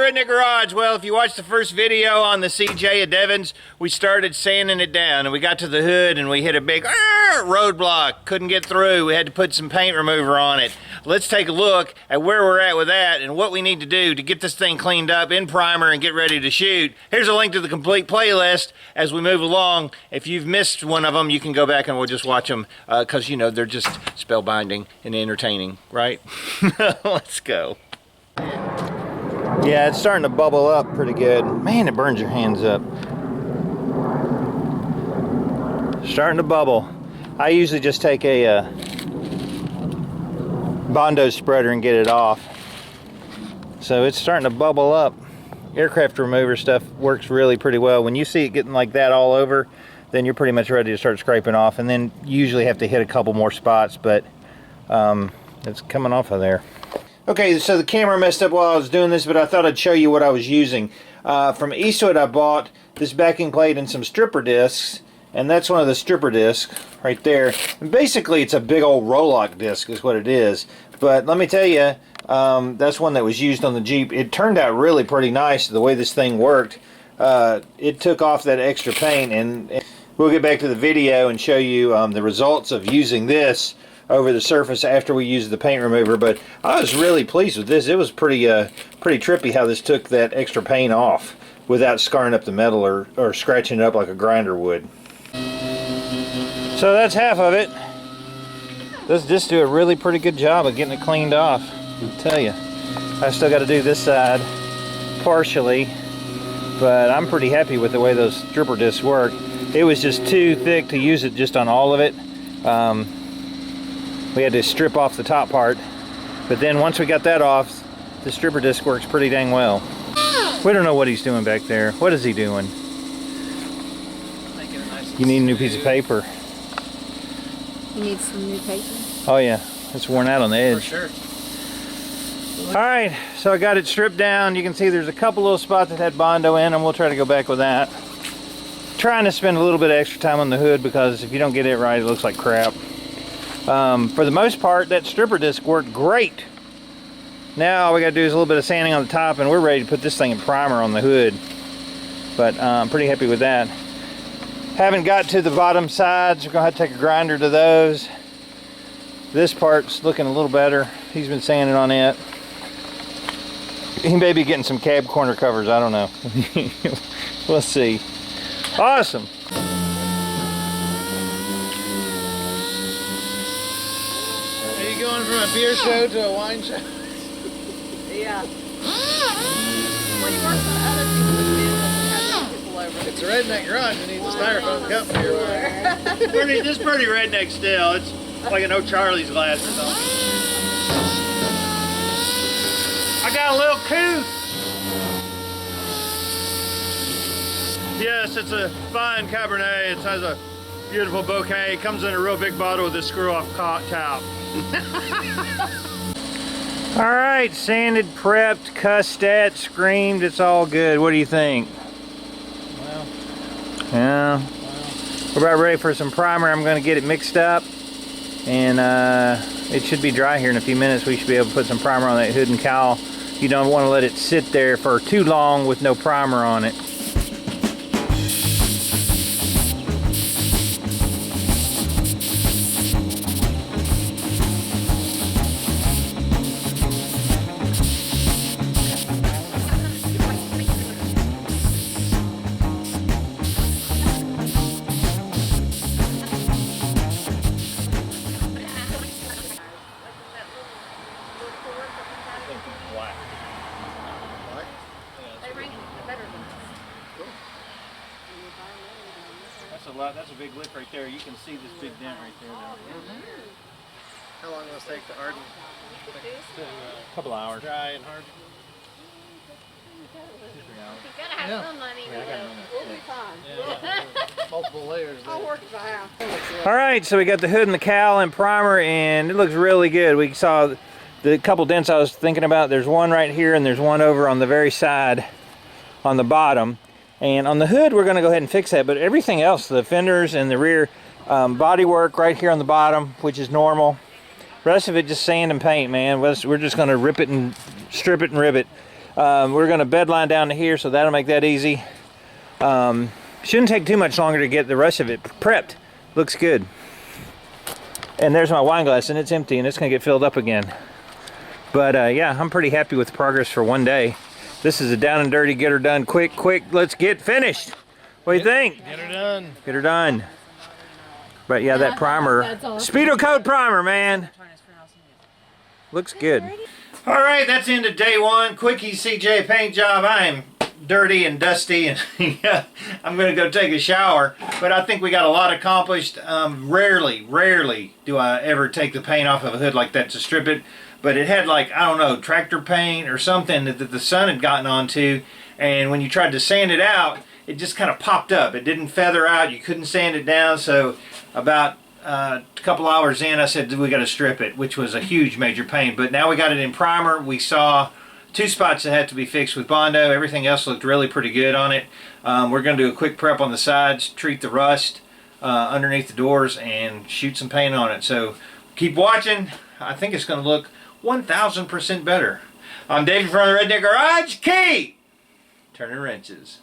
Redneck Garage. Well, if you watched the first video on the CJ at Devon's, we started sanding it down, and we got to the hood, and we hit a big roadblock. Couldn't get through. We had to put some paint remover on it. Let's take a look at where we're at with that and what we need to do to get this thing cleaned up in primer and get ready to shoot. Here's a link to the complete playlist as we move along. If you've missed one of them, you can go back and we'll just watch them because, you know, they're just spellbinding and entertaining, right? Let's go. Yeah, it's starting to bubble up pretty good. Man, it burns your hands up. Starting to bubble. I usually just take a Bondo spreader and get it off. So it's starting to bubble up. Aircraft remover stuff works really pretty well. When you see it getting like that all over, then you're pretty much ready to start scraping off. And then you usually have to hit a couple more spots, but it's coming off of there. Okay, so the camera messed up while I was doing this, but I thought I'd show you what I was using. From Eastwood, I bought this backing plate and some stripper discs, and that's one of the stripper discs right there. And basically, it's a big old roll-lock disc is what it is. But let me tell you, that's one that was used on the Jeep. It turned out really pretty nice the way this thing worked. It took off that extra paint, and we'll get back to the video and show you the results of using this over the surface after we used the paint remover. But I was really pleased with this. It was pretty trippy how this took that extra paint off without scarring up the metal or scratching it up like a grinder would. So that's half of it. Let's just do a really pretty good job of getting it cleaned off. I'll tell you, I still got to do this side partially, but I'm pretty happy with the way those stripper discs work. It was just too thick to use it just on all of it. We had to strip off the top part, but then once we got that off, the stripper disc works pretty dang well. We don't know what he's doing back there. What is he doing? Making it nice. You need a new piece of paper. You need some new paper? Oh yeah, it's worn out on the edge. For sure. Alright, so I got it stripped down. You can see there's a couple little spots that had Bondo in them. We'll try to go back with that. Trying to spend a little bit of extra time on the hood because if you don't get it right, it looks like crap. For the most part, that stripper disc worked great. Now all we got to do is a little bit of sanding on the top and we're ready to put this thing in primer on the hood. But I'm pretty happy with that. Haven't got to the bottom sides. We're going to have to take a grinder to those. This part's looking a little better. He's been sanding on it. He may be getting some cab corner covers. I don't know. We'll see. Awesome. Are you going from a beer show to a wine show? Yeah. When you work for other people's business and have people over. It's a redneck garage. You need the styrofoam cup for your wine. This is pretty redneck still. It's like an old Charlie's glass or something. I got a little couth. Yes, it's a fine Cabernet. It has a beautiful bouquet. It comes in a real big bottle with a screw-off top. All right, sanded, prepped, cussed at, screamed. It's all good. What do you think? Well. Yeah. Well. We're about ready for some primer. I'm going to get it mixed up, and it should be dry here in a few minutes. We should be able to put some primer on that hood and cowl. You don't want to let it sit there for too long with no primer on it. That's a big lip right there. You can see this big dent right there. How long will this take to harden? A couple hours. Dry and harden? You gotta have some money. We'll be fine. Yeah. Multiple layers there. I'll work at the house. All right, so we got the hood and the cowl and primer, and it looks really good. We saw the couple dents I was thinking about. There's one right here, and there's one over on the very side on the bottom. And on the hood, we're going to go ahead and fix that. But everything else, the fenders and the rear body work right here on the bottom, which is normal. Rest of it just sand and paint, man. We're just going to rip it and strip it and rib it. We're going to bed line down to here, so that'll make that easy. Shouldn't take too much longer to get the rest of it prepped. Looks good. And there's my wine glass, and it's empty, and it's going to get filled up again. But yeah, I'm pretty happy with progress for one day. This is a down and dirty, get her done quick, let's get finished. What do you think? Get her done. Get her done. But yeah, that primer, Speedo-kote primer, man. Looks good. All right, that's the end of day one. Quickie CJ paint job. I am dirty and dusty, and yeah, I'm gonna go take a shower. But I think we got a lot accomplished. Rarely do I ever take the paint off of a hood like that to strip it. But it had, like, I don't know, tractor paint or something that the sun had gotten onto, and when you tried to sand it out, it just kind of popped up. It didn't feather out. You couldn't sand it down. So about a couple hours in, I said, we got to strip it, which was a huge major pain. But now we got it in primer. We saw 2 spots that had to be fixed with Bondo. Everything else looked really pretty good on it. We're going to do a quick prep on the sides, treat the rust underneath the doors, and shoot some paint on it. So keep watching. I think it's going to look 1,000% better. I'm David from the Redneck Garage. Key! Turning wrenches.